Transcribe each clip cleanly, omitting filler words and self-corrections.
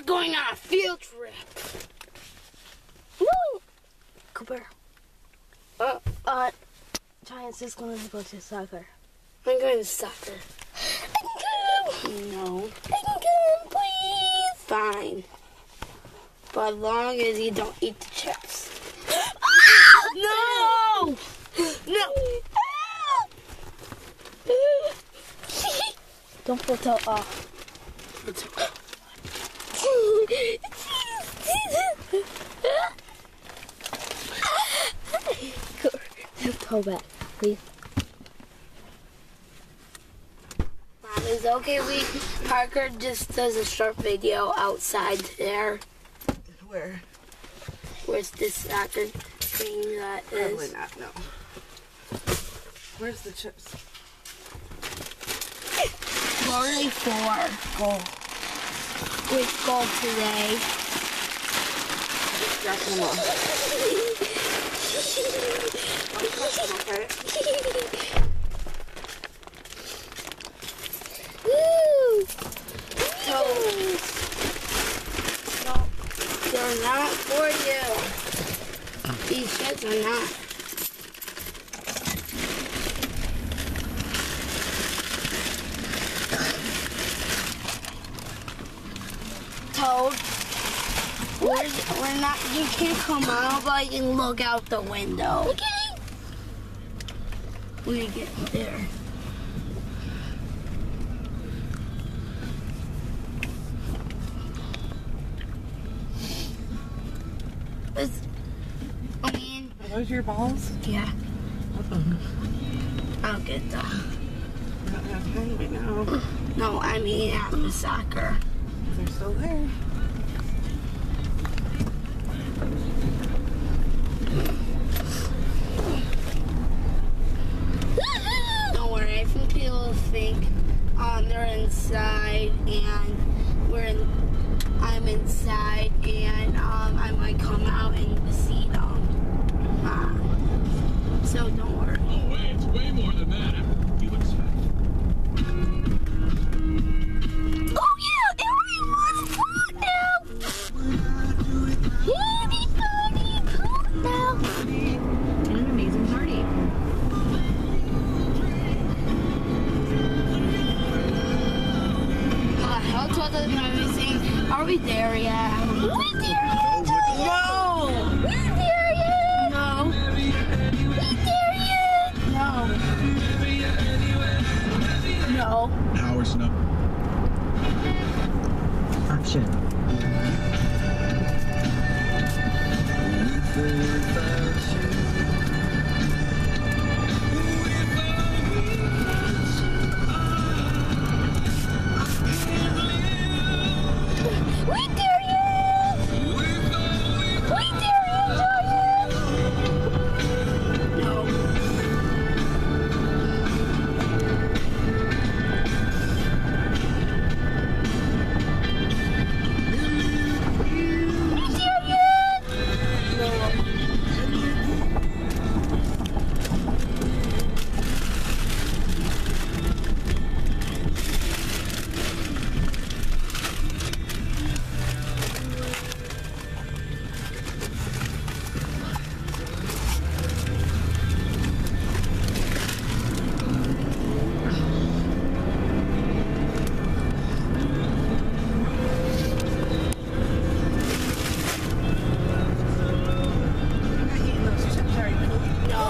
going on a field trip. No. Cooper. Giants is going to go to soccer. I'm going to soccer. I can come. No. I can come, please. Fine. But as long as you don't eat the chips. No! No! Don't pull toe off. Just toe back, please. Mom, is it okay if Parker just does a short video outside there? Where? Where's this soccer thing that is? Probably not, no. Where's the chips? 44 goal. Which goal today? Just drop them off. Don't touch them, okay? Woo! Toes. No, they're not for you. These chips are not. Toad, we're not, you can't come out, but you can look out the window. Okay. When you get there. Are those your balls? Yeah. I'll get them. I don't have time right now. No, I mean at the soccer. They're still there. Don't worry, I think people think they're inside and I'm inside and I might come out and see them. So don't worry. Oh wait, it's way more than that. You expect. Oh yeah, everyone's food now. Everybody food now. An amazing party. How told us amazing? Are we there yet? We're there yet. No! We're there yet. No! We're there yet. No! No! Hours and up. Action. We're there yet. We're there yet, Giant. No! We're there yet. No! You're not eating those chips, are you? No!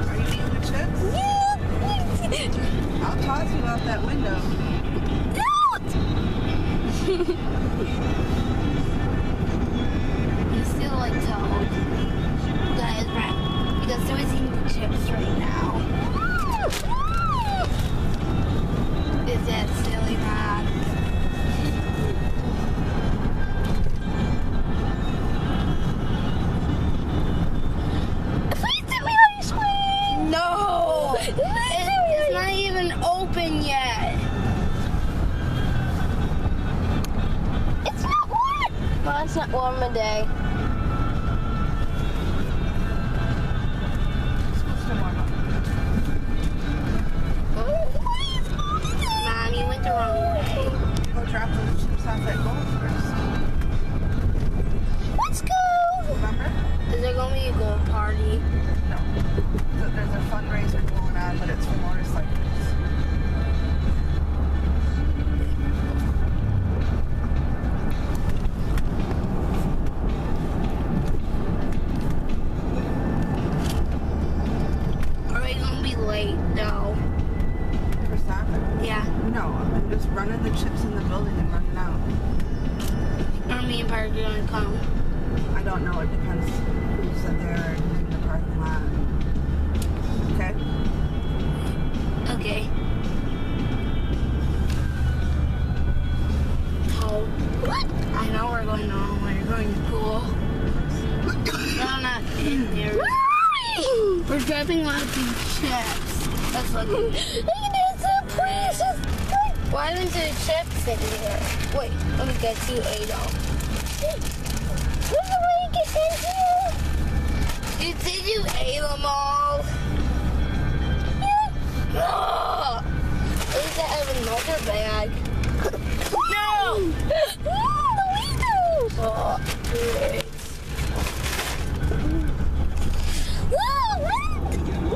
Are you eating the chips? I'll toss you out that window. You still like Toad. That is right. Because Toad's eating the chips right now. Is that silly, Mom? Please give me ice cream. No! It's not even open yet. It's not warm. Well, it's not warm today. It's supposed to warm up. Please, Mommy. fundraiser going on, but it's for motorcycles. Are we gonna be late though? For soccer? Yeah. No, I'm just running the chips in the building and running out. Are me and Parker gonna come? I don't know. It depends who's in there and in the parking lot. Okay? Okay. Oh, what? I know we're going home. We're going to school. No, not in there. We're dropping off these chips. That's what. Look at this, precious. Why isn't there chips in here? Wait, let me get you Ado. There's a way to get in here. Did you ate them all? Yeah. No! At least I have another bag. No! The windows. Oh, great. Whoa, what?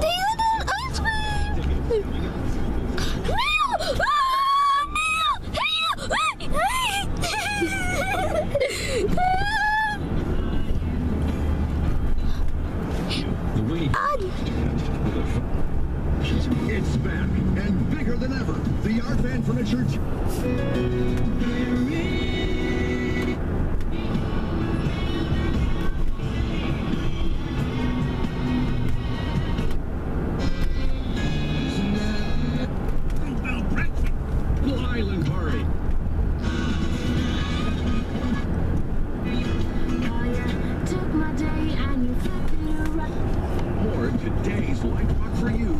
They had an ice cream. Neil! Ah, Neil! The wait. It's back and bigger than ever. The Art Van Furniture. Island Party. Took my day and you flipped it right. More today's Light Rock for you.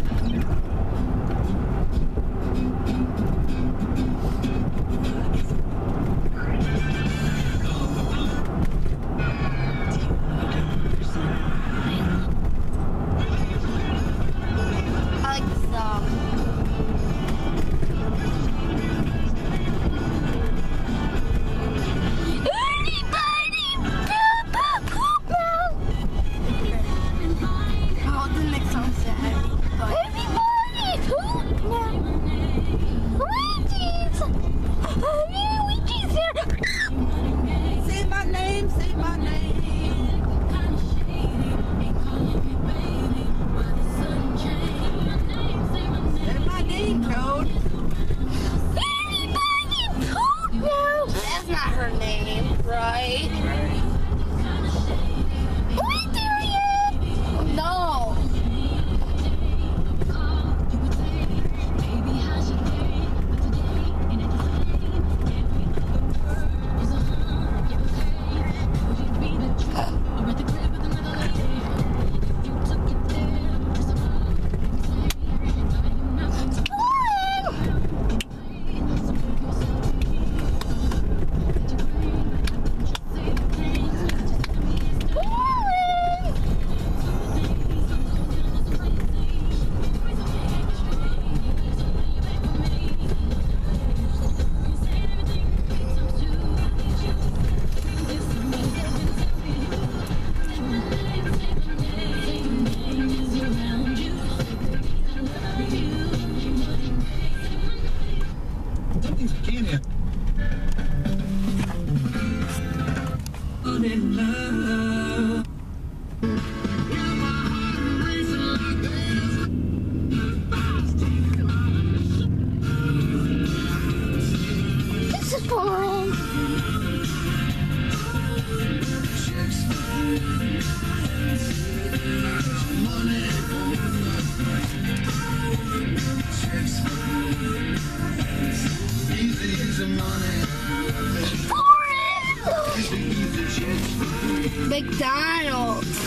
I like the song. Oh, the next song sad. But Everybody! Who? No. Luigi's here. Say my name, say my name. Say my name, Toad. Everybody! Who? No. that's not her name, right? Wait there yet? No. Something's can't hit. This is fun. McDonald's.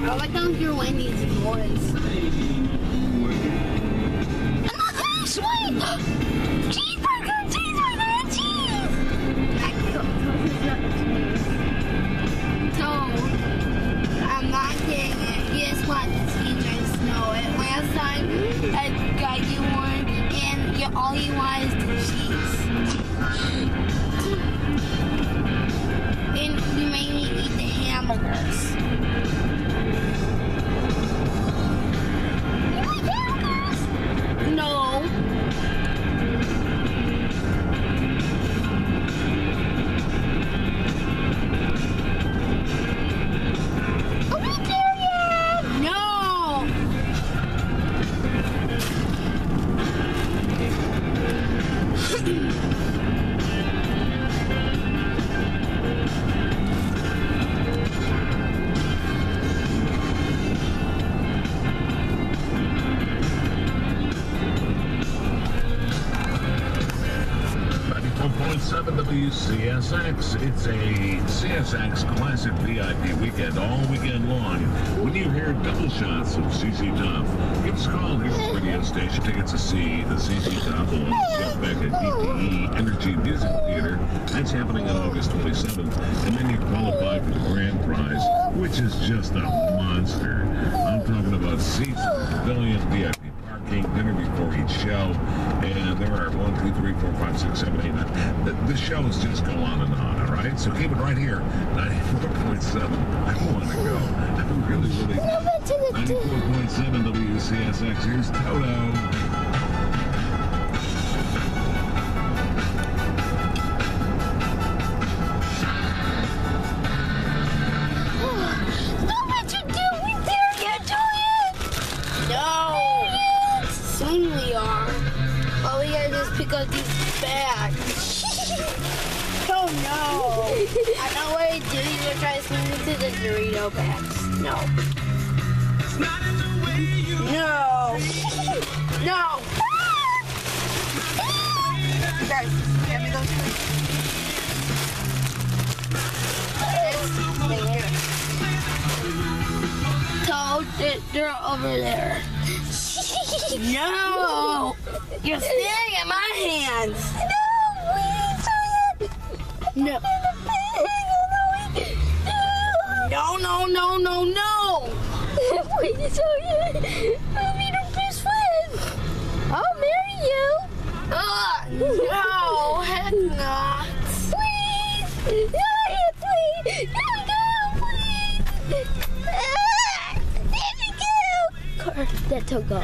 I like how your Wendy's voice. Sweet! Cheeseburger, cheeseburger, cheese! So, I'm not getting it. Guess what? You just know it. Last time, I got you one, and all you want is the cheese. And you made me eat the ham hamburgers. No. No. WCSX. It's a CSX Classic VIP weekend all weekend long. When you hear double shots of CC Top, give us a call here at the radio station. Tickets to see the CC Top on the back at DTE Energy Music Theater. That's happening on August 27th. And then you qualify for the grand prize, which is just a monster. I'm talking about seats, pavilion, VIP parking, dinner before each show, and there are 1, 2, 3, 4, 5, 6, 7, 8, 9. The shows just go on and on, all right? So keep it right here, 94.7. I want to go. I'm really 94.7 WCSX. Here's Toto. Pick up these bags. Oh no. I know what I do. You gonna try to swing into the Dorito bags. No. No. No. You guys, hand me those things. Toad, they're over there. No! You're staring at my hands! No! No! Please, I'll be your best friend. I'll marry you. No, heck not. Please! Please! Let her go.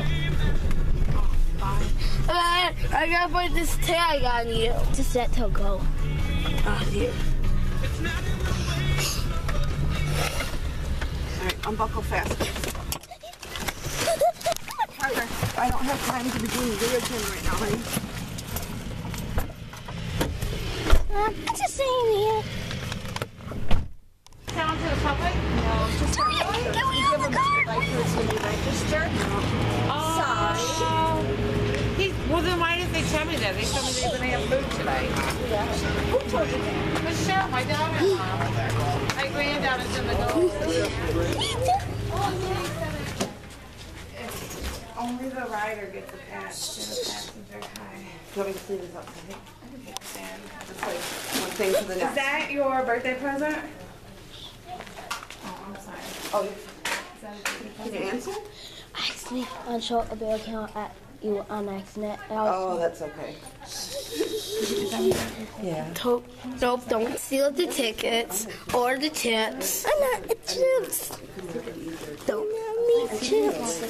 I gotta put this tag on you. Just let her go. Here. Alright, unbuckle fast. Parker, I don't have time to be doing video game right now, honey. I'm just saying here. Down to the public? No, just Can we have a register? Well, then why did they tell me that? They told me they were going to have food today. Who told you that? Michelle, my daughter-in-law. My granddaughter's in the Only the rider gets a pass to the passenger car. Do you want me to clean this up? It's like one thing to the next. Is that your birthday present? Oh, I'm sorry. Oh, Is that a birthday can present? you answer? I accidentally unshot a bill account at you on accident. Oh, that's okay. Yeah. Nope, don't steal the tickets or the chips. I'm not the chips. Don't. Not me chips.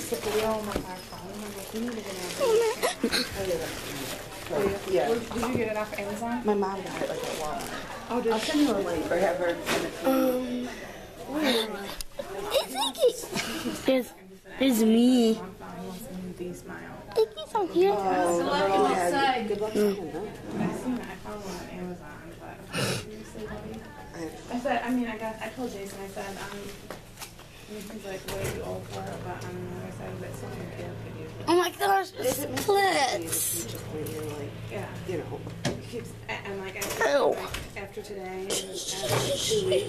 Yeah. Did you get it off Amazon? My mom got it like at Walmart. Oh, did I'll send you a link or have her send it to you. There's me. Iggy's on here. Good luck to him, huh? I seen it. I found one on Amazon, but I said, I told Jason, I said, he's like, what are you old for? But I said, but someone could use it. Oh my gosh, it's splits. Yeah. You know. And like, Ew. after today, and after 2 weeks, I'm like,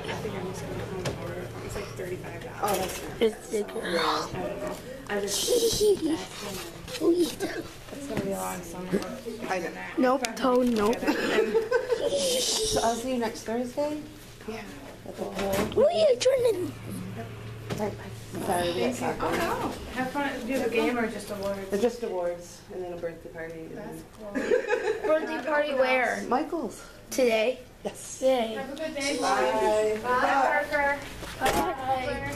I think I'm just going to home order. It's like $35. Oh, that's nice. It's bigger. I don't know. I just, it's going to be a long summer. I know. Nope, Toad, nope. So I'll see you next Thursday? Yeah. At the pool. What are you trying Sorry, we got soccer. Oh no. Have fun. Do you have a game or just awards? They're just awards and then a birthday party. That's cool. Birthday party where? Michael's. Today. Yes. Today. Have a good day. Bye. Bye, Parker. Bye.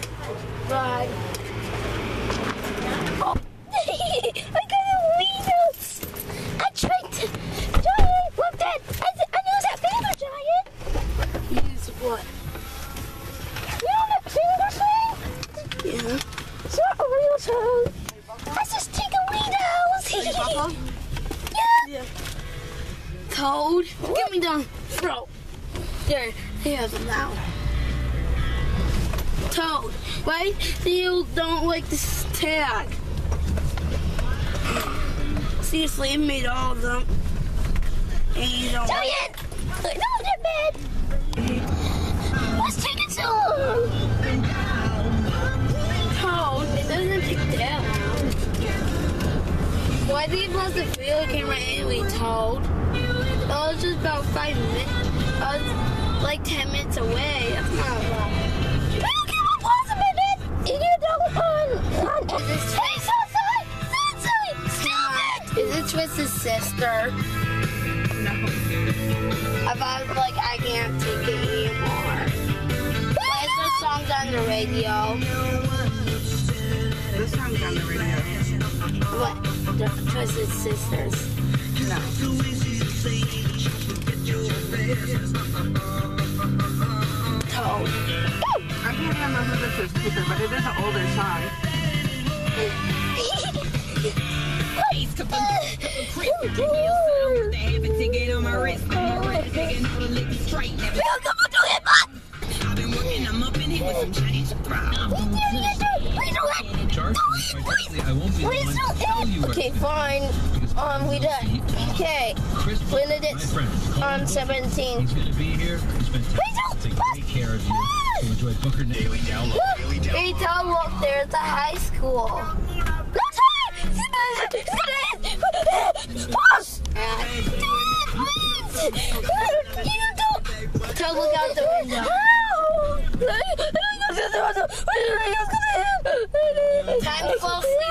Bye. Oh. I got the Weedles. I tricked Giant with that. I know that finger, Giant. Use what? You know that finger thing? Yeah. It's not a real toad. I just take a Weedles. Yeah. Toad, get me down. Bro. There, he has him now. Toad, why you don't like this tag? Seriously, I made all of them. And you don't. Giant! Don't get mad. What's taking so long? Toad, it doesn't take that long. Why did you close the video camera anyway, Toad? It was just about 5 minutes. I was like 10 minutes away. That's not long. Video camera pause a minute. You don't on. Is this Hey, Sunshine! Sunshine! Stop it! Is it Twisted Sister? No. I thought like I can't take it anymore. Why is the song on the radio? This song's on the radio. What? The Twisted Sisters. No. Toad. I'm hearing on my husband's speaker, but it is an older song. Okay, fine. We done. Okay. When did it? On 17. He's going to be here. He's been taking great care of you. So enjoy Booker Daily Download. Hey, Toad, look, there's a high school. Pause! Toad, look out the window. Time to fall asleep.